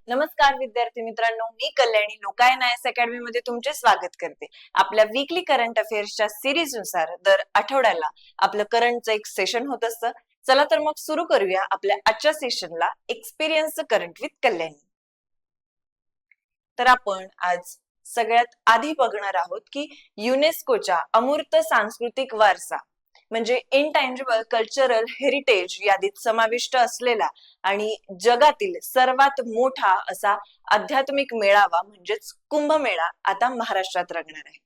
नमस्कार विद्यार्थी मित्रांनो, मी कल्याणी लोकायन आयएस अकॅडमी मध्ये तुमचे स्वागत करते. आपल्या वीकली करंट अफेअर्सच्या सिरीज नुसार दर आठवड्याला आपलं करंटचं एक सेशन होत असतं. चला तर मग सुरू करूया आपल्या आजच्या सेशनला एक्सपिरियन्स करंट विथ कल्याणी. तर आपण आज सगळ्यात आधी बघणार आहोत की युनेस्कोच्या अमूर्त सांस्कृतिक वारसा म्हणजे इनटँजिबल कल्चरल हेरिटेज यादीत समाविष्ट असलेला आणि जगातील सर्वात मोठा असा आध्यात्मिक मेळावा म्हणजेच कुंभमेळा आता महाराष्ट्रात रंगणार आहे.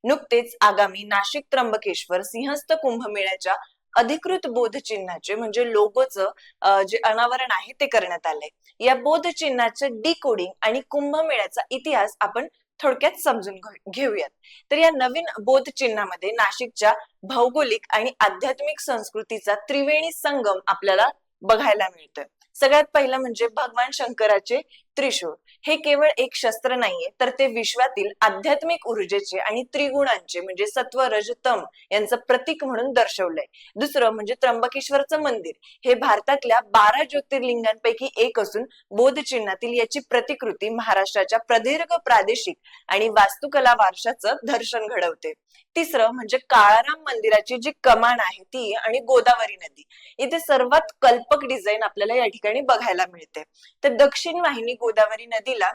नुकतेच आगामी नाशिक त्र्यंबकेश्वर सिंहस्थ कुंभमेळ्याच्या अधिकृत बोधचिन्हाचे म्हणजे लोगोचं जे अनावरण आहे ते करण्यात आलंय. या बोधचिन्हाचं डिकोडिंग आणि कुंभमेळ्याचा इतिहास आपण थोडक्यात समजून घेऊयात. तर या नवीन बोधचिन्हामध्ये नाशिकच्या भौगोलिक आणि आध्यात्मिक संस्कृतीचा त्रिवेणी संगम आपल्याला बघायला मिळतोय. सगळ्यात पहिलं म्हणजे भगवान शंकराचे त्रिशूळ. हे केवळ एक शस्त्र नाहीये, तर ते विश्वातील आध्यात्मिक ऊर्जेचे आणि त्रिगुणांचे म्हणजे सत्व रज तम यांचं प्रतीक म्हणून दर्शवलंय. दुसरं म्हणजे त्र्यंबकेश्वरचं मंदिर. हे भारतातल्या 12 ज्योतिर्लिंगांपैकी एक असून बोधचिन्हातील याची प्रतिकृती महाराष्ट्राच्या प्रदीर्घ प्रादेशिक आणि वास्तुकला वारशाचं दर्शन घडवते. तिसरं म्हणजे काळाराम मंदिराची जी कमान आहे ती आणि गोदावरी नदी. इथे सर्वात कल्पक डिझाईन आपल्याला या ठिकाणी बघायला मिळते. तर दक्षिण वाहिनी गोदावरी नदीला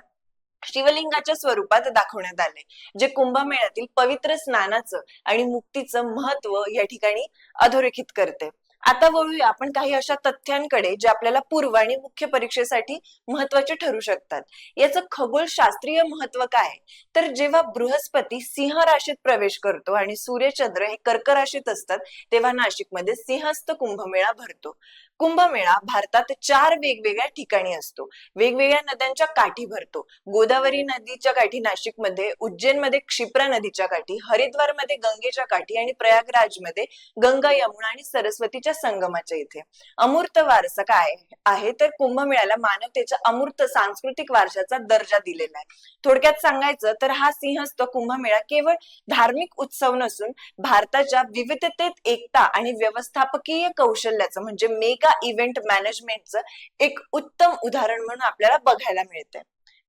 शिवलिंगाच्या स्वरूपात दाखवण्यात आले, जे कुंभमेळ्यातील पवित्र स्नानाचं आणि मुक्तीचं महत्व या ठिकाणी अधोरेखित करते. आता वळूया आपण काही अशा तथ्यांकडे जे आपल्याला पूर्व आणि मुख्य परीक्षेसाठी महत्वाचे ठरू शकतात. याचं खगोलशास्त्रीय महत्व काय? तर जेव्हा बृहस्पती सिंह राशीत प्रवेश करतो आणि सूर्यचंद्र हे कर्क राशीत असतात, तेव्हा नाशिकमध्ये सिंहस्थ कुंभमेळा भरतो. कुंभमेळा भारतात 4 वेगवेगळ्या ठिकाणी असतो. वेगवेगळ्या नद्यांच्या काठी भरतो. गोदावरी नदीच्या काठी नाशिकमध्ये, उज्जैनमध्ये क्षिप्रा नदीच्या काठी, हरिद्वारमध्ये गंगेच्या काठी आणि प्रयागराजमध्ये गंगा, यमुना आणि सरस्वतीच्या संगमाच्या इथे. अमूर्त वारसा काय आहे? तर कुंभमेळ्याला मानवतेच्या अमूर्त सांस्कृतिक वारशाचा दर्जा दिलेला आहे. थोडक्यात सांगायचं तर हा सिंहस्थ कुंभमेळा केवळ धार्मिक उत्सव नसून भारताच्या विविधतेत एकता आणि व्यवस्थापकीय कौशल्याचं म्हणजे मेगा इव्हेंट मॅनेजमेंटचं एक उत्तम उदाहरण म्हणून आपल्याला बघायला मिळते.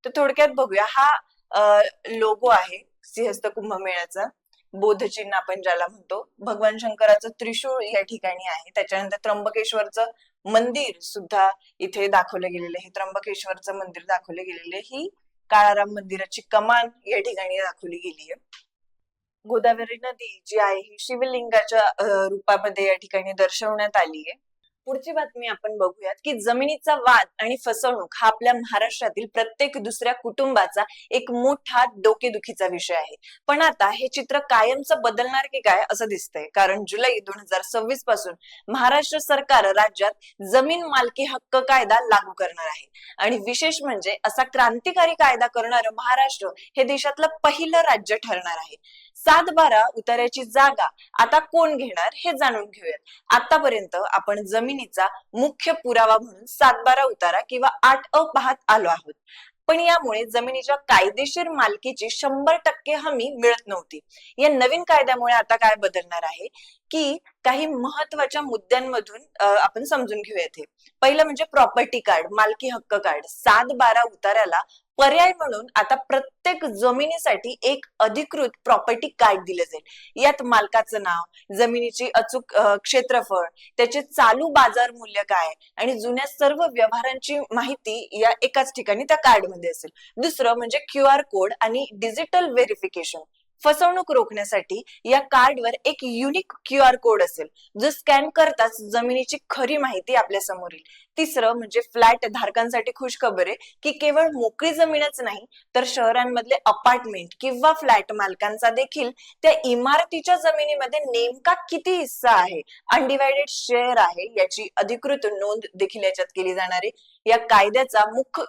तर थोडक्यात बघूया, हा लोगो आहे सिंहस्थ कुंभमेळ्याचा, बोधचिन्ह आपण ज्याला म्हणतो. भगवान शंकराचं त्रिशूळ या ठिकाणी आहे. त्याच्यानंतर त्र्यंबकेश्वरचं मंदिर सुद्धा इथे दाखवलं गेलेलं आहे. त्र्यंबकेश्वरचं मंदिर दाखवले गेलेले. ही काळाराम मंदिराची कमान या ठिकाणी दाखवली गेली आहे. गोदावरी नदी जी आहे ही शिवलिंगाच्या रूपामध्ये या ठिकाणी दर्शवण्यात आली आहे. पुढची बातमी आपण बघूयात की जमिनीचा वाद आणि फसवणूक हा आपल्या महाराष्ट्रातील प्रत्येक दुसऱ्या कुटुंबाचा एक मोठा डोकेदुखीचा विषय आहे. पण आता हे चित्र कायमचं बदलणार की काय असं दिसतंय, कारण जुलै 2026 पासून महाराष्ट्र सरकार राज्यात जमीन मालकी हक्क कायदा लागू करणार आहे. आणि विशेष म्हणजे असा क्रांतिकारी कायदा करणारं महाराष्ट्र हे देशातलं पहिलं राज्य ठरणार आहे. 7-12 उतार्याची जागा आता कोण घेणार हे जाणून घेऊयात. आतापर्यंत आपण जमिनीचा मुख्य पुरावा म्हणून 7-12 उतारा किंवा 8 पाहत आलो आहोत. पण यामुळे जमिनीच्या कायदेशीर मालकीची 100% हमी मिळत नव्हती. या नवीन कायद्यामुळे आता काय बदलणार आहे की काही महत्वाच्या मुद्द्यांमधून आपण समजून घेऊयात. हे पहिलं म्हणजे प्रॉपर्टी कार्ड, मालकी हक्क कार्ड. 7-12 उतार्याला पर्याय म्हणून आता प्रत्येक जमिनीसाठी एक अधिकृत प्रॉपर्टी कार्ड दिलं जाईल. यात मालकाचं नाव, जमिनीची अचूक क्षेत्रफळ, त्याचे चालू बाजार मूल्य काय आणि जुन्या सर्व व्यवहारांची माहिती या एकाच ठिकाणी त्या कार्ड मध्ये असेल. दुसरं म्हणजे QR कोड आणि डिजिटल व्हेरिफिकेशन. फसवणूक रोखण्यासाठी या कार्डवर एक युनिक QR कोड असेल, जो स्कॅन करताच जमिनीची खरी माहिती आपल्या समोर येईल. तिसरं म्हणजे फ्लॅट धारकांसाठी खुशखबर आहे की केवळ मोकळी जमीनच नाही, तर शहरांमधले अपार्टमेंट किंवा फ्लॅट मालकांचा देखील त्या इमारतीच्या जमिनीमध्ये नेमका किती हिस्सा आहे, अनडिवाइडेड शेअर आहे, याची अधिकृत नोंद देखील याच्यात केली जाणार आहे. या कायद्याचा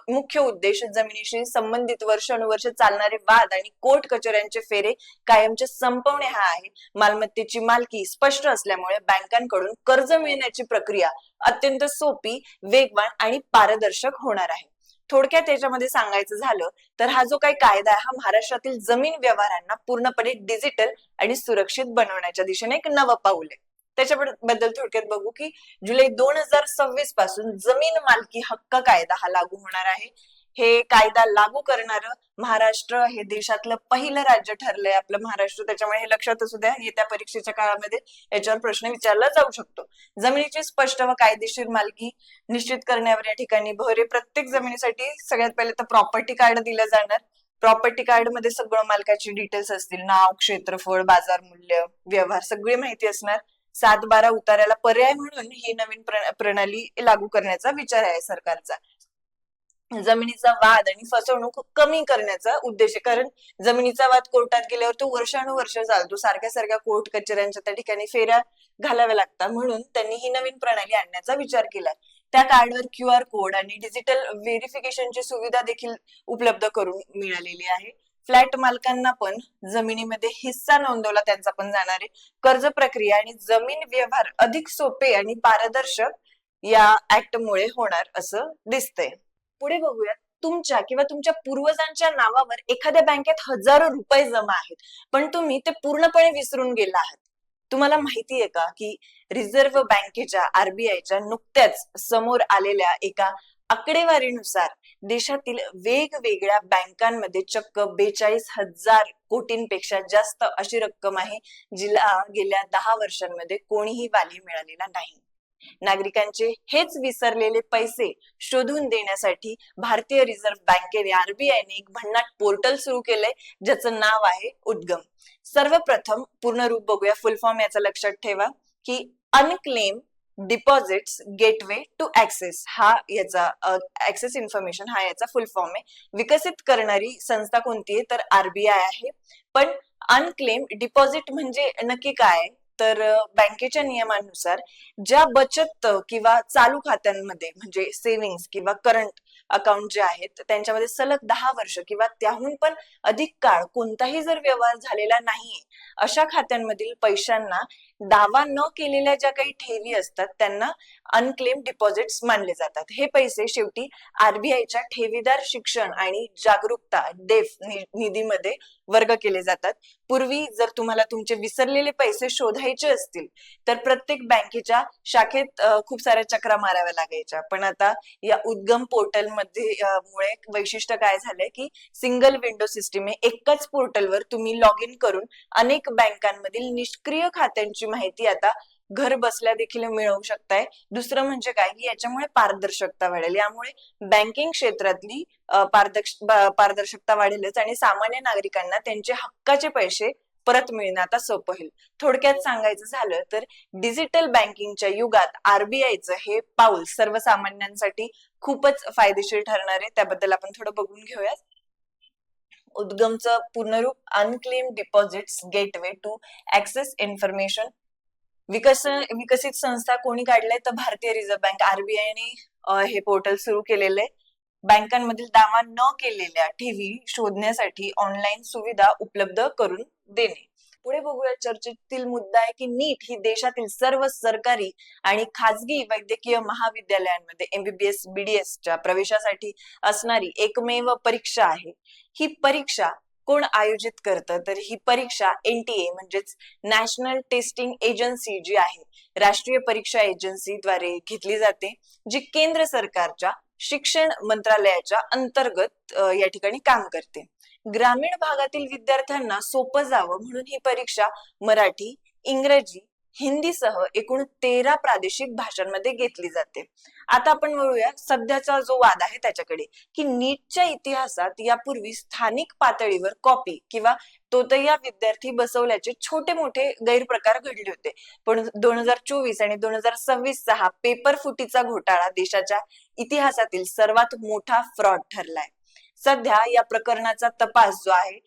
मुख्य उद्देश जमिनीशी संबंधित वर्षानुवर्ष चालणारे वाद आणि कोर्ट कचऱ्यांचे फेरे कायमचे संपवणे हा आहे. मालमत्तेची मालकी स्पष्ट असल्यामुळे बँकांकडून कर्ज मिळण्याची प्रक्रिया अत्यंत सोपी, वेगवान आणि पारदर्शक होणार आहे. थोडक्यात याच्यामध्ये सांगायचं झालं तर हा जो काही कायदा आहे हा महाराष्ट्रातील जमीन व्यवहारांना पूर्णपणे डिजिटल आणि सुरक्षित बनवण्याच्या दिशेने एक नवं पाऊल आहे. त्याच्याबद्दल थोडक्यात बघू की जुलै 2026 पासून जमीन मालकी हक्क कायदा हा लागू होणार आहे. हे कायदा लागू करणारं महाराष्ट्र हे देशातलं पहिलं राज्य ठरलंय आपलं महाराष्ट्र. त्याच्यामुळे हे लक्षात असू द्या, येत्या परीक्षेच्या काळामध्ये याच्यावर प्रश्न विचारला जाऊ शकतो. जमिनीची स्पष्ट व कायदेशीर मालकी निश्चित करण्यावर या ठिकाणी भर आहे. प्रत्येक जमिनीसाठी सगळ्यात पहिले तर प्रॉपर्टी कार्ड दिलं जाणार. प्रॉपर्टी कार्ड मध्ये सगळं मालकाची डिटेल्स असतील, नाव, क्षेत्रफळ, बाजार मूल्य, व्यवहार सगळी माहिती असणार. 7-12 उतार्याला पर्याय म्हणून ही नवीन प्रणाली लागू करण्याचा विचार आहे सरकारचा. जमिनीचा वाद आणि फसवणूक कमी करण्याचा उद्देश आहे. कारण जमिनीचा वाद कोर्टात गेल्यावर तो वर्षानुवर्ष चालतो. सारख्या सारख्या कोर्ट कचेऱ्यांच्या त्या ठिकाणी फेऱ्या घालाव्या लागतात. म्हणून त्यांनी ही नवीन प्रणाली आणण्याचा विचार केलाय. त्या कार्डवर QR कोड आणि डिजिटल व्हेरिफिकेशनची सुविधा देखील उपलब्ध करून मिळालेली आहे. फ्लॅट मालकांना पण जमिनीमध्ये हिस्सा नोंदवला त्यांचा पण जाणार आहे. कर्ज प्रक्रिया आणि जमीन व्यवहार अधिक सोपे आणि पारदर्शक या ऍक्ट मुळे होणार असं दिसतंय. पुढे बघूयात. तुमच्या किंवा तुमच्या पूर्वजांच्या नावावर एखाद्या बँकेत हजारो रुपये जमा आहेत, पण तुम्ही ते पूर्णपणे विसरून गेला आहात. तुम्हाला माहिती आहे का की रिझर्व्ह बँकेच्या RBIच्या नुकत्याच समोर आलेल्या एका आकडेवारीनुसार देशातील वेगवेगळ्या बँकांमध्ये चक्क 42,000 कोटींपेक्षा जास्त अशी रक्कम आहे, जिला गेल्या 10 वर्षांमध्ये कोणीही वाली मिळालेला नाही. नागरिकांचे हेच विसरलेले पैसे शोधून देण्यासाठी भारतीय रिझर्व्ह बँकेने RBIने एक भन्नाट पोर्टल सुरू केलंय, ज्याचं नाव आहे उद्गम. सर्वप्रथम पूर्ण रूप बघूया, फुल फॉर्म याचा लक्षात ठेवा की unclaimed deposits gateway to access, हा याचा ऍक्सेस इन्फॉर्मेशन हा याचा फुल फॉर्म आहे. विकसित करणारी संस्था कोणती आहे तर RBI आहे. पण अनक्लेम डिपॉझिट म्हणजे नक्की काय, तर बँकेच्या नियमानुसार ज्या बचत किंवा चालू खात्यांमध्ये म्हणजे सेव्हिंग्स किंवा करंट अकाउंट जे आहेत त्यांच्यामध्ये सलग 10 वर्ष किंवा त्याहून पण अधिक काळ कोणताही जर व्यवहार झालेला नाहीये, अशा खात्यांमधील पैशांना दावा न केलेल्या ज्या काही ठेवी असतात त्यांना अनक्लेम डिपॉझिट्स मानले जातात. हे पैसे शेवटी RBIच्या ठेवीदार शिक्षण आणि जागरूकता डेफ निधीमध्ये वर्ग केले जातात. पूर्वी जर तुम्हाला तुमचे विसरलेले पैसे शोधायचे असतील तर प्रत्येक बँकेच्या शाखेत खूप साऱ्या चक्रा माराव्या लागायच्या. पण आता या उद्गम पोर्टल मध्ये मुळे वैशिष्ट्य काय झालंय की सिंगल विंडो सिस्टीम आहे. एकाच पोर्टलवर तुम्ही लॉग इन करून अनेक बँकांमधील निष्क्रिय खात्यांची माहिती आता घर बसल्या देखील मिळवू शकताय. दुसरं म्हणजे काय की याच्यामुळे पारदर्शकता वाढेल. यामुळे बँकिंग क्षेत्रातली पारदर्शकता वाढेलच आणि सामान्य नागरिकांना त्यांचे हक्काचे पैसे परत मिळणं आता सोपं होईल. थोडक्यात सांगायचं झालं तर डिजिटल बँकिंगच्या युगात RBIचं हे पाऊल सर्वसामान्यांसाठी खूपच फायदेशीर ठरणार आहे. त्याबद्दल आपण थोडं बघून घेऊयात. उद्गमचं पूर्णरूप unclaimed deposits gateway to access information. विकसित संस्था कोणी काढलंय तर भारतीय रिझर्व्ह बँक RBIने हे पोर्टल सुरू केलेलं आहे. बँकांमधील दावा न केलेल्या ठेवी शोधण्यासाठी ऑनलाईन सुविधा उपलब्ध करून देणे. पुढे बघूया, चर्चेतील मुद्दा आहे की नीट ही देशातील सर्व सरकारी आणि खाजगी वैद्यकीय महाविद्यालयांमध्ये MBBS BDS च्या प्रवेशासाठी असणारी एकमेव परीक्षा आहे. ही परीक्षा कोण आयोजित करतं तर ही परीक्षा NTA म्हणजेच नॅशनल टेस्टिंग एजन्सी जी आहे, राष्ट्रीय परीक्षा एजन्सी द्वारे घेतली जाते, जी केंद्र सरकारच्या शिक्षण मंत्रालयाच्या अंतर्गत या ठिकाणी काम करते. ग्रामीण भागातील विद्यार्थ्यांना सोपं जावं म्हणून ही परीक्षा मराठी, इंग्रजी, हिंदीसह एकूण 13 प्रादेशिक भाषांमध्ये घेतली जाते. आता आपण वळूया सध्याचा जो वाद आहे त्याच्याकडे, की नीटच्या इतिहासात यापूर्वी स्थानिक पातळीवर कॉपी किंवा तोतया विद्यार्थी बसवल्याचे छोटे मोठे गैरप्रकार घडले होते. पण 2024 आणि 2026चा हा पेपर फुटीचा घोटाळा देशाच्या इतिहासातील सर्वात मोठा फ्रॉड ठरलाय. सध्या या प्रकरणाचा तपास जो आहे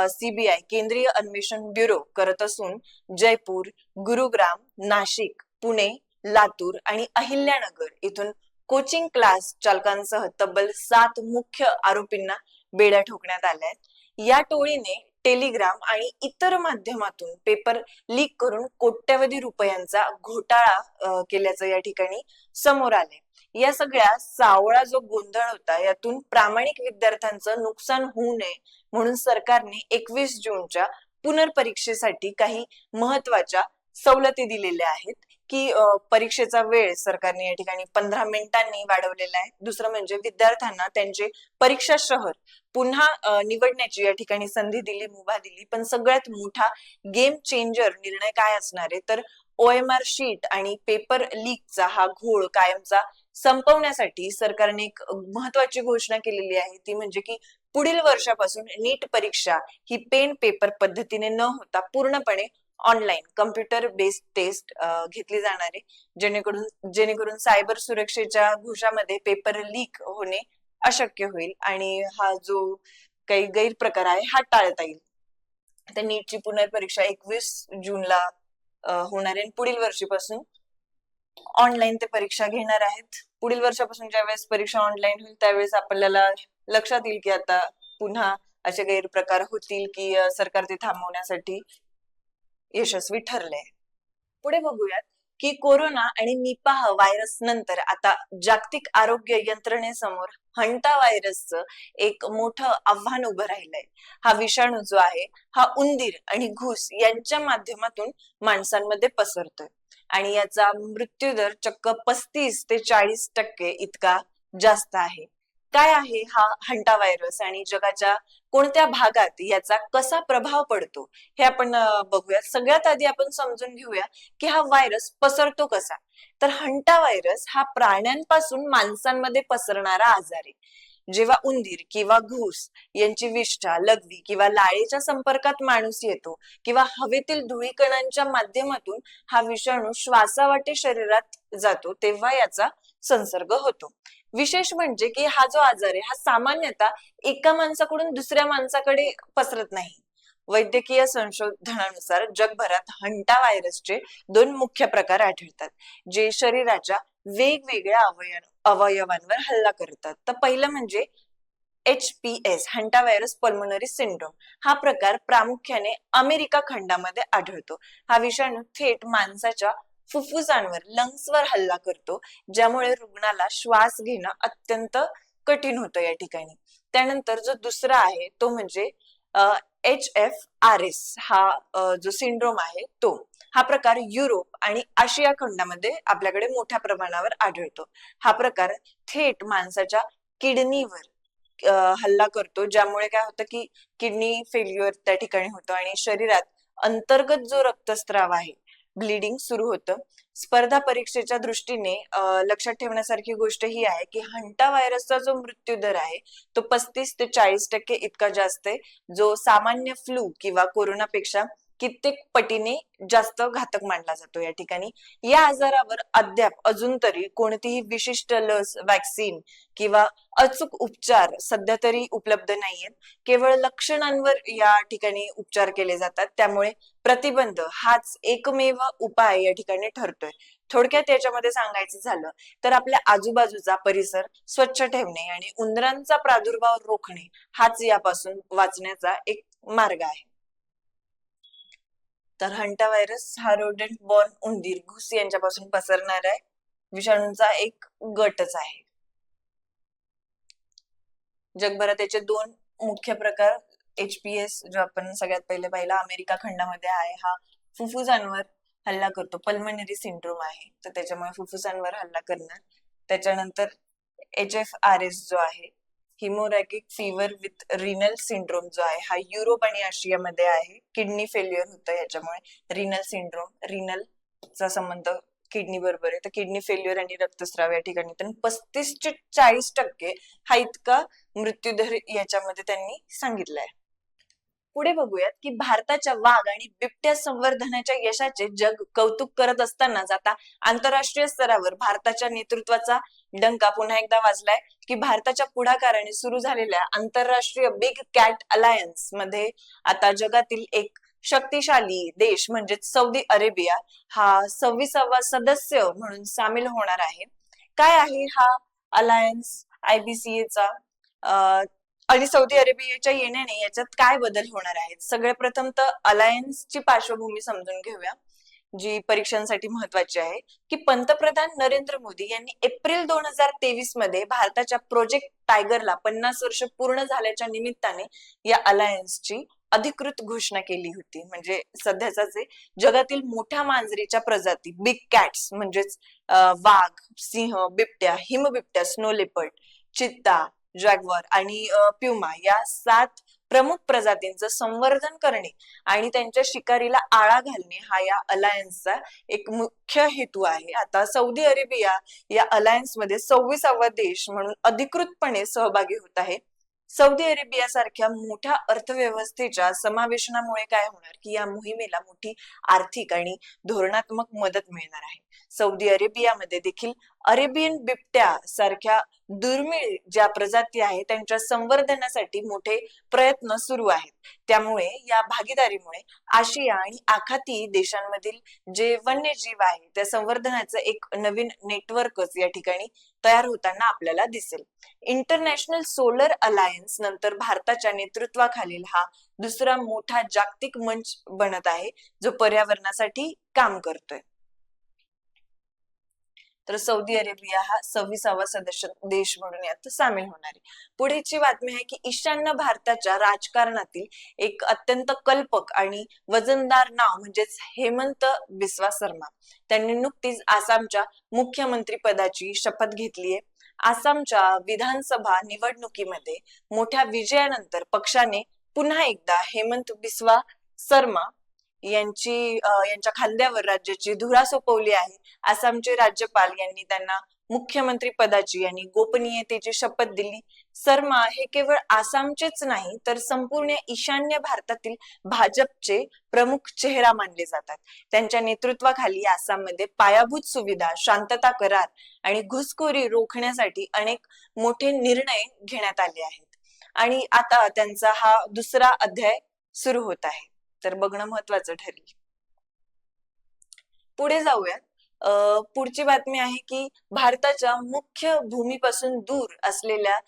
CBI केंद्रीय अन्वेषण ब्युरो करत असून जयपूर, गुरुग्राम, नाशिक, पुणे, लातूर आणि अहिल्यानगर इथून कोचिंग क्लास चालकांसह तब्बल 7 मुख्य आरोपींना बेड्या ठोकण्यात आल्या आहेत. या टोळीने टेलिग्राम आणि इतर माध्यमातून पेपर लीक करून कोट्यवधी रुपयांचा घोटाळा केल्याचं या ठिकाणी समोर आले. या सगळ्या सावळा जो गोंधळ होता यातून प्रामाणिक विद्यार्थ्यांचं नुकसान होऊ नये म्हणून सरकारने 21 जूनच्या पुनर्परीक्षेसाठी काही महत्वाच्या सवलती दिलेल्या आहेत की परीक्षेचा वेळ सरकारने या ठिकाणी 15 मिनिटांनी वाढवलेला आहे. दुसरं म्हणजे विद्यार्थ्यांना त्यांचे परीक्षा शहर पुन्हा निवडण्याची या ठिकाणी संधी दिली, मुभा दिली. पण सगळ्यात मोठा गेम चेंजर निर्णय काय असणार आहे, तर OMR शीट आणि पेपर लीकचा हा घोळ कायमचा संपवण्यासाठी सरकारने एक महत्वाची घोषणा केलेली आहे. ती म्हणजे की पुढील वर्षापासून नीट परीक्षा ही पेन पेपर पद्धतीने न होता पूर्णपणे ऑनलाईन कम्प्युटर बेस्ड टेस्ट घेतली जाणार आहे, जेणेकरून सायबर सुरक्षेच्या घोषामध्ये पेपर लीक होणे अशक्य होईल आणि हा जो काही गैरप्रकार आहे हा टाळता येईल. तर नीटची पुनर्परीक्षा 21 जूनला होणार आहे. पुढील वर्षीपासून ऑनलाईन ते परीक्षा घेणार आहेत. पुढील वर्षापासून ज्यावेळेस परीक्षा ऑनलाईन होईल त्यावेळेस आपल्याला लक्षात येईल की आता पुन्हा असे गैरप्रकार होतील की सरकार ते थांबवण्यासाठी यशस्वी ठरले. पुढे बघूयात की कोरोना आणि निपाह व्हायरस नंतर आता जागतिक आरोग्य यंत्रणेसमोर हंटा व्हायरसचं एक मोठं आव्हान उभं राहिलंय. हा विषाणू जो आहे हा उंदीर आणि घूस यांच्या माध्यमातून माणसांमध्ये पसरतोय आणि याचा मृत्यूदर चक्क 35 ते 40% इतका जास्त आहे. काय आहे हा हंटा व्हायरस आणि जगाच्या कोणत्या भागात याचा कसा प्रभाव पडतो हे आपण बघूया. सगळ्यात आधी आपण समजून घेऊया की हा व्हायरस पसरतो कसा. तर हंटा व्हायरस हा प्राण्यांपासून माणसांमध्ये पसरणारा आजार आहे. जेव्हा उंदीर किंवा घूस यांची विष्ठा, लघवी किंवा लाळेच्या संपर्कात माणूस येतो किंवा हवेतील धुळीकणांच्या माध्यमातून हा विषाणू श्वासावाटे शरीरात जातो तेव्हा याचा संसर्ग होतो. विशेष म्हणजे की हा जो आजार आहे हा सामान्यतः एका माणसाकडून दुसऱ्या माणसाकडे पसरत नाही. वैद्यकीय संशोधनानुसार जगभरात हंटा व्हायरसचे 2 मुख्य प्रकार आढळतात, जे शरीराच्या वेगवेगळ्या अवयवांवर हल्ला करतात. तर पहिलं म्हणजे HPS hanta virus pulmonary syndrome. हा प्रकार प्रामुख्याने अमेरिका खंडामध्ये आढळतो. हा विषाणू थेट माणसाच्या फुफ्फुसांवर लंग्सवर हल्ला करतो, ज्यामुळे रुग्णाला श्वास घेणं अत्यंत कठीण होतं या ठिकाणी. त्यानंतर जो दुसरा आहे तो म्हणजे HFRS हा जो सिंड्रोम आहे तो. हा प्रकार युरोप आणि आशिया खंडामध्ये आपल्याकडे मोठ्या प्रमाणावर आढळतो. हा प्रकार थेट माणसाच्या किडनीवर हल्ला करतो, ज्यामुळे काय होतं की किडनी फेल्युअर त्या ठिकाणी होतं आणि शरीरात अंतर्गत जो रक्तस्राव आहे, ब्लिडिंग सुरू होतं. स्पर्धा परीक्षेच्या दृष्टीने लक्षात ठेवण्यासारखी गोष्ट ही आहे की हंटा व्हायरसचा जो मृत्यू दर आहे तो 35 ते 40% इतका जास्त आहे, जो सामान्य फ्लू किंवा कोरोनापेक्षा कित्येक पटीने जास्त घातक मानला जातो या ठिकाणी. या आजारावर अद्याप अजून तरी कोणतीही विशिष्ट लस, वॅक्सिन किंवा अचूक उपचार सध्या तरी उपलब्ध नाहीयेत. केवळ लक्षणांवर या ठिकाणी उपचार केले जातात. त्यामुळे प्रतिबंध हाच एकमेव उपाय या ठिकाणी ठरतोय. थोडक्यात याच्यामध्ये सांगायचं झालं तर आपल्या आजूबाजूचा परिसर स्वच्छ ठेवणे आणि उंदरांचा प्रादुर्भाव रोखणे हाच यापासून वाचण्याचा एक मार्ग आहे. तर हंटा व्हायरस हा रोडेंट बॉर्न उंदीर, घुस यांच्यापासून पसरणारा विषाणूंचा एक गटच आहे. जगभरात याचे 2 मुख्य प्रकार HPS जो आपण सगळ्यात पहिले पाहिला अमेरिका खंडामध्ये आहे, हा फुफ्फुसांवर हल्ला करतो, पल्मोनरी सिंड्रोम आहे, तर त्याच्यामुळे फुफ्फुसांवर हल्ला करणार. त्याच्यानंतर HFRS जो आहे, हिमोरॅगिक फीवर विथ रिनल सिंड्रोम जो आहे, हा युरोप आणि आशियामध्ये आहे. किडनी फेल्युअर होतं याच्यामुळे. रिनल सिंड्रोम, रिनलचा संबंध किडनी बरोबर आहे, तर किडनी फेल्युअर आणि रक्तस्राव या ठिकाणी. तर 35 ते 40% हा इतका मृत्यूदर याच्यामध्ये त्यांनी सांगितलाय. पुढे बघूयात की भारताच्या वाघ आणि बिबट्या संवर्धनाच्या यशाचे जग कौतुक करत असतानाच आता आंतरराष्ट्रीय स्तरावर भारताच्या नेतृत्वाचा डंका पुन्हा एकदा वाजलाय की भारताच्या पुढाकाराने सुरू झालेल्या आंतरराष्ट्रीय बिग कॅट अलायन्स मध्ये आता जगातील एक शक्तिशाली देश म्हणजेच सौदी अरेबिया हा 26वा सदस्य म्हणून सामील होणार आहे. काय आहे हा अलायन्स IBCA चा आणि सौदी अरेबियाच्या येण्याने याच्यात काय बदल होणार आहेत? सगळ्यात प्रथम तर अलायन्सची पार्श्वभूमी समजून घेऊया, जी परीक्षांसाठी महत्वाची आहे. की पंतप्रधान नरेंद्र मोदी यांनी एप्रिल 2023 मध्ये भारताच्या प्रोजेक्ट टायगरला 50 वर्ष पूर्ण झाल्याच्या निमित्ताने या अलायन्सची अधिकृत घोषणा केली होती. म्हणजे सध्याचा जे जगातील मोठ्या मांजरीच्या प्रजाती बिग कॅट्स म्हणजेच वाघ, सिंह, बिबट्या, हिमबिबट्या, स्नो लेपर्ड, चित्ता, जॅग्वार आणि प्युमा या 7 प्रमुख प्रजातींचं संवर्धन करणे आणि त्यांच्या शिकारीला आळा घालणे हा या अलायन्सचा एक मुख्य हेतू आहे. आता सौदी अरेबिया या अलायन्स मध्ये 26वा देश म्हणून अधिकृतपणे सहभागी होत आहे. सौदी अरेबिया सारख्या मोठ्या अर्थव्यवस्थेच्या समावेशनामुळे काय होणार की या मोहिमेला मोठी आर्थिक आणि धोरणात्मक मदत मिळणार आहे. सौदी अरेबियामध्ये देखील अरेबियन बिबट्या सारख्या दुर्मिळ ज्या प्रजाती आहेत त्यांच्या संवर्धनासाठी मोठे प्रयत्न सुरू आहेत. त्यामुळे या भागीदारीमुळे आशिया आणि आखाती देशांमधील जे वन्यजीव आहे त्या संवर्धनाचं एक नवीन नेटवर्कच या ठिकाणी तयार होताना आपल्याला दिसेल. इंटरनॅशनल सोलर अलायन्स नंतर भारताच्या नेतृत्वाखालील हा दुसरा मोठा जागतिक मंच बनत आहे जो पर्यावरणासाठी काम करतोय. तर सौदी अरेबिया हा 26वा सदस्य देश म्हणून यात सामील होणार आहे. पुढेची बातमी आहे की ईशान्य भारताच्या राजकारणातील एक अत्यंत कल्पक आणि वजनदार नाव म्हणजेच हेमंत बिस्वा शर्मा. त्यांनी नुकतीच आसामच्या मुख्यमंत्री पदाची शपथ घेतलीये. आसामच्या विधानसभा निवडणुकीमध्ये मोठ्या विजयानंतर पक्षाने पुन्हा एकदा हेमंत बिस्वा शर्मा यांच्या खांद्यावर राज्याची धुरा सोपवली आहे. आसामचे राज्यपाल यांनी त्यांना मुख्यमंत्री पदाची आणि गोपनीयतेची शपथ दिली. शर्मा हे केवळ आसामचेच नाही तर संपूर्ण ईशान्य भारतातील भाजपचे प्रमुख चेहरा मानले जातात. त्यांच्या नेतृत्वाखाली आसाममध्ये पायाभूत सुविधा, शांतता करार आणि घुसखोरी रोखण्यासाठी अनेक मोठे निर्णय घेण्यात आले आहेत. आणि आता त्यांचा हा दुसरा अध्याय सुरू होत आहे. तर बघणं महत्वाचं ठरेल. पुढे जाऊयात. पुढची बातमी आहे की भारताच्या मुख्य भूमीपासून दूर असलेल्या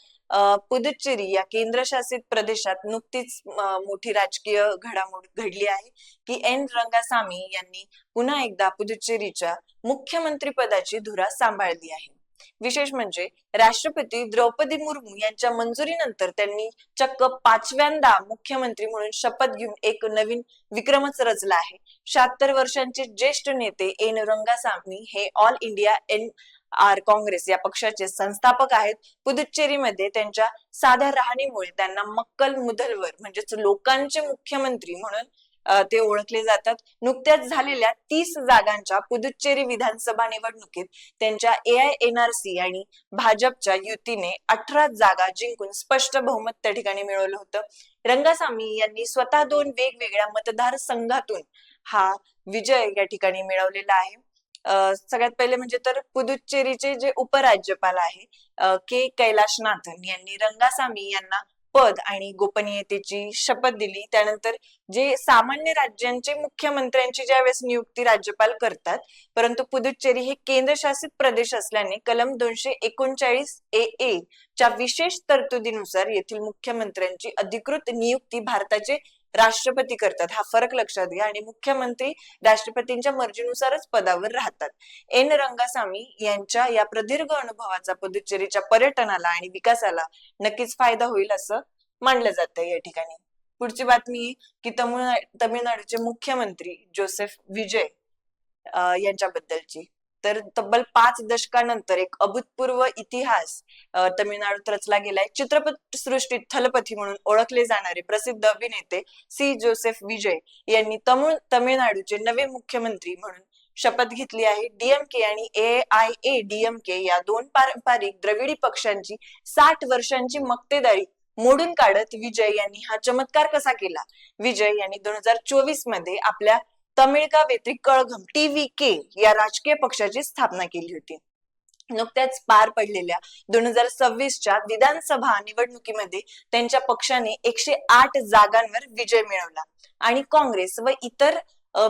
पुदुच्चेरी या केंद्रशासित प्रदेशात नुकतीच मोठी राजकीय घडामोड घडली आहे की एन रंगासामी यांनी पुन्हा एकदा पुदुच्चेरीच्या मुख्यमंत्री पदाची धुरा सांभाळली आहे. विशेष म्हणजे राष्ट्रपती द्रौपदी मुर्मू यांच्या मंजुरीनंतर त्यांनी चक्क 5व्यांदा मुख्यमंत्री म्हणून शपथ घेऊन एक नवीन विक्रमच रचला आहे. 76 वर्षांचे ज्येष्ठ नेते एन रंगासामी हे ऑल इंडिया काँग्रेस या पक्षाचे संस्थापक आहेत. पुदुच्चेरीमध्ये त्यांच्या साध्या राहणीमुळे त्यांना मक्कल मुधलवर म्हणजेच लोकांचे मुख्यमंत्री म्हणून ते ओळखले जातात. नुकत्याच झालेल्या 30 जागांच्या पुदुच्चेरी विधानसभा निवडणुकीत त्यांच्या AINRC आणि भाजपच्या युतीने 18 जागा जिंकून स्पष्ट बहुमत त्या ठिकाणी मिळवलं होतं. रंगासामी यांनी स्वतः 2 वेगवेगळ्या मतदारसंघातून हा विजय या ठिकाणी मिळवलेला आहे. सगळ्यात पहिले म्हणजे तर पुदुच्चेरीचे जे उपराज्यपाल आहे के कैलाशनाथन यांनी रंगासामी यांना पद आणि गोपनीयतेची शपथ दिली. त्यानंतर जे सामान्य राज्यांचे मुख्यमंत्र्यांची ज्यावेळेस नियुक्ती राज्यपाल करतात, परंतु पुदुच्चेरी हे केंद्रशासित प्रदेश असल्याने कलम 239 AA च्या विशेष तरतुदीनुसार येथील मुख्यमंत्र्यांची अधिकृत नियुक्ती भारताचे राष्ट्रपती करतात. हा फरक लक्षात घ्या. आणि मुख्यमंत्री राष्ट्रपतींच्या मर्जीनुसारच पदावर राहतात. एन रंगासामी यांच्या या प्रदीर्घ अनुभवाचा पुदुच्चेरीच्या पर्यटनाला आणि विकासाला नक्कीच फायदा होईल असं मानलं जातं या ठिकाणी. पुढची बातमी की तमिळनाडूचे मुख्यमंत्री जोसेफ विजय यांच्याबद्दलची. तर तब्बल 5 दशकानंतर एक अभूतपूर्व इतिहास तमिळनाडूत रचला गेलाय. चित्रपट सृष्टीत थलपथी म्हणून ओळखले जाणारे प्रसिद्ध अभिनेते सी जोसेफ विजय यांनी तमिळनाडूचे नवे मुख्यमंत्री म्हणून शपथ घेतली आहे. DMK आणि AIADMK या 2 पारंपरिक द्रविडी पक्षांची 60 वर्षांची मक्तेदारी मोडून काढत विजय यांनी हा चमत्कार कसा केला. विजय यांनी 2024 मध्ये आपल्या तमिळका व्यतिरिक्त कळघम TVK या राजकीय पक्षाची स्थापना केली होती. नुकत्याच पार पडलेल्या 2026च्या विधानसभा निवडणुकीमध्ये त्यांच्या पक्षाने 108 जागांवर विजय मिळवला आणि काँग्रेस व इतर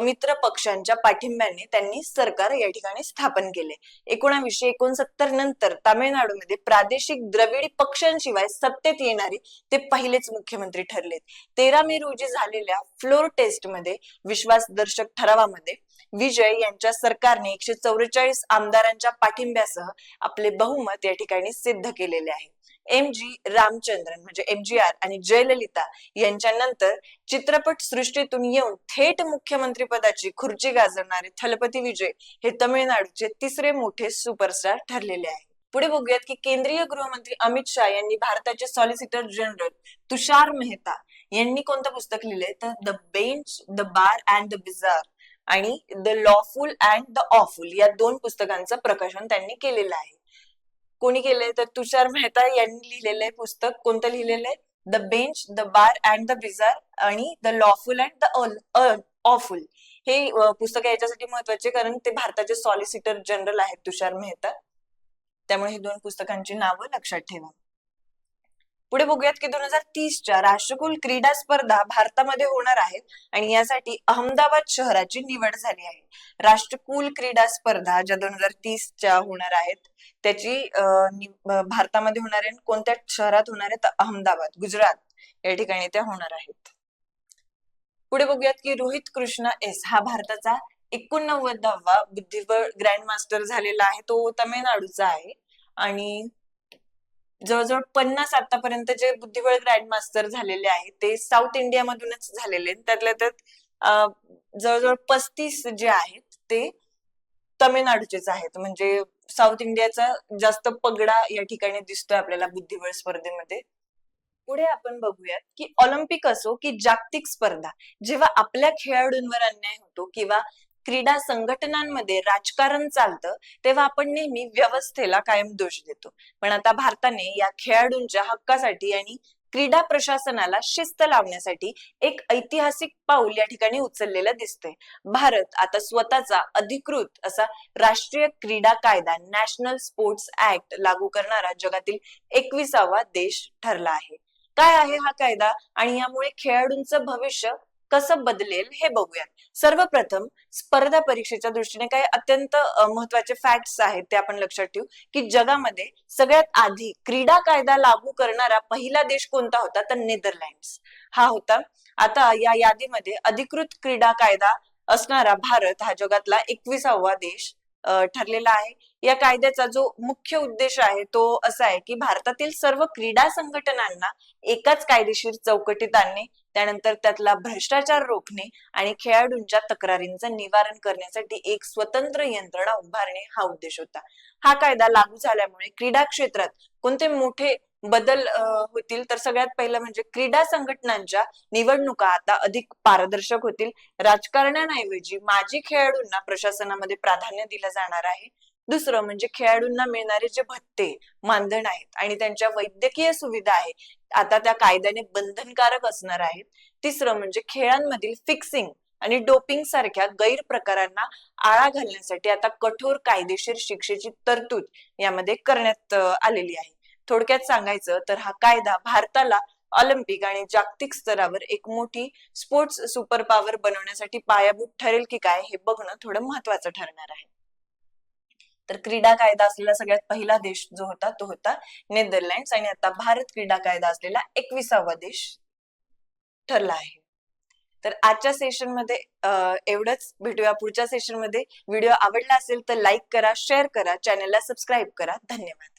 मित्र पक्षांच्या पाठिंब्याने त्यांनी सरकार या ठिकाणी स्थापन केले. 1969 नंतर तामिळनाडूमध्ये प्रादेशिक द्रविडी पक्षांशिवाय सत्तेत येणारे ते पहिलेच मुख्यमंत्री ठरलेत. 13 मे रोजी झालेल्या फ्लोर टेस्ट मध्ये विश्वासदर्शक ठरावामध्ये विजय यांच्या सरकारने 144 आमदारांच्या पाठिंब्यासह आपले बहुमत या ठिकाणी सिद्ध केलेले आहे. MG रामचंद्रन म्हणजे MGR आणि जयललिता यांच्यानंतर चित्रपट सृष्टीतून येऊन थेट मुख्यमंत्री पदाची खुर्ची गाजवणारे थलपती विजय हे तमिळनाडूचे तिसरे मोठे सुपरस्टार ठरलेले आहे. पुढे बघूयात की केंद्रीय गृहमंत्री अमित शाह यांनी भारताचे सॉलिसिटर जनरल तुषार मेहता यांनी कोणतं पुस्तक लिहिलंय तर the bench, the bar and the bizarre आणि the lawful and the awful या 2 पुस्तकांचं प्रकाशन त्यांनी केलेलं आहे. कोणी केलंय तर तुषार मेहता यांनी लिहिलेलं आहे पुस्तक. कोणतं लिहिलेलं आहे? The bench, the bar and the bizarre आणि the lawful and the awful. हे पुस्तक याच्यासाठी महत्वाचे कारण ते भारताचे सॉलिसिटर जनरल आहेत तुषार मेहता. त्यामुळे हे 2 पुस्तकांची नावं लक्षात ठेवा. पुढे बघूयात की 2030च्या राष्ट्रकुल क्रीडा स्पर्धा भारतामध्ये होणार आहेत आणि यासाठी अहमदाबाद शहराची निवड झाली आहे. राष्ट्रकुल क्रीडा स्पर्धा ज्या 2030च्या होणार आहेत त्याची भारतामध्ये होणार आहे. कोणत्या शहरात होणार आहे तर अहमदाबाद, गुजरात या ठिकाणी त्या होणार आहेत. पुढे बघूयात की रोहित कृष्णा एस हा भारताचा 89वा बुद्धिबळ ग्रँड मास्टर झालेला आहे. तो तमिळनाडूचा आहे आणि जवळजवळ 50 आतापर्यंत जे बुद्धिबळ ग्रँड मास्टर झालेले आहेत ते साऊथ इंडिया मधूनच झालेले आहेत. त्यातल्या त्यात जवळजवळ 35 जे आहेत ते तमिळनाडूचेच आहेत. म्हणजे साऊथ इंडियाचा जास्त पगडा या ठिकाणी दिसतोय आपल्याला बुद्धिबळ स्पर्धेमध्ये. पुढे आपण बघूयात की ऑलिम्पिक असो की जागतिक स्पर्धा जेव्हा आपल्या खेळाडूंवर अन्याय होतो किंवा क्रीडा संघटनांमध्ये राजकारण चालतं तेव्हा आपण नेहमी व्यवस्थेला कायम दोष देतो. पण आता भारताने या खेळाडूंच्या हक्कासाठी आणि क्रीडा प्रशासनाला शिस्त लावण्यासाठी एक ऐतिहासिक पाऊल या ठिकाणी उचललेलं दिसतंय. भारत आता स्वतःचा अधिकृत असा राष्ट्रीय क्रीडा कायदा नॅशनल स्पोर्ट्स ऍक्ट लागू करणारा जगातील 21वा देश ठरला आहे. काय आहे हा कायदा आणि यामुळे खेळाडूंचं भविष्य कसं बदलेल हे बघूयात. सर्वप्रथम स्पर्धा परीक्षेच्या दृष्टीने काही अत्यंत महत्वाचे फॅक्ट्स आहेत ते आपण लक्षात ठेवू की जगामध्ये सगळ्यात आधी क्रीडा कायदा लागू करणारा पहिला देश कोणता होता तर नेदरलँड्स हा होता. आता या यादीमध्ये अधिकृत क्रीडा कायदा असणारा भारत हा जगातला 21वा देश ठरलेला आहे. या कायद्याचा जो मुख्य उद्देश आहे तो असा आहे की भारतातील सर्व क्रीडा संघटनांना एकाच कायदेशीर चौकटीत आणणे, त्यानंतर त्यातला भ्रष्टाचार रोखणे आणि खेळाडूंच्या तक्रारींचं निवारण करण्यासाठी एक स्वतंत्र यंत्रणा उभारणे हा उद्देश होता. हा कायदा लागू झाल्यामुळे क्रीडा क्षेत्रात कोणते मोठे बदल होतील तर सगळ्यात पहिलं म्हणजे क्रीडा संघटनांच्या निवडणुका आता अधिक पारदर्शक होतील. राजकारणाऐवजी माजी खेळाडूंना प्रशासनामध्ये प्राधान्य दिलं जाणार आहे. दुसरं म्हणजे खेळाडूंना मिळणारे जे भत्ते, मानधन आहेत आणि त्यांच्या वैद्यकीय सुविधा आहेत आता त्या कायद्याने बंधनकारक असणार आहेत. तिसरं म्हणजे खेळांमधील फिक्सिंग आणि डोपिंग सारख्या गैरप्रकारांना आळा घालण्यासाठी आता कठोर कायदेशीर शिक्षेची तरतूद यामध्ये करण्यात आलेली आहे. थोडक्यात सांगायचं तर हा कायदा भारताला ऑलिम्पिक आणि जागतिक स्तरावर एक मोठी स्पोर्ट्स सुपर पॉवर बनवण्यासाठी पायाभूत ठरेल की काय हे बघणं थोडं महत्वाचं ठरणार आहे. तर क्रीडा कायदा असलेला सगळ्यात पहिला देश जो होता तो होता नेदरलँड्स आणि आता भारत क्रीडा कायदा असलेला 21वा देश ठरला आहे. तर आजच्या सेशन मध्ये एवढंच. भेटूया पुढच्या सेशन मध्ये. व्हिडिओ आवडला असेल तर लाईक करा, शेअर करा, चॅनलला सबस्क्राईब करा. धन्यवाद.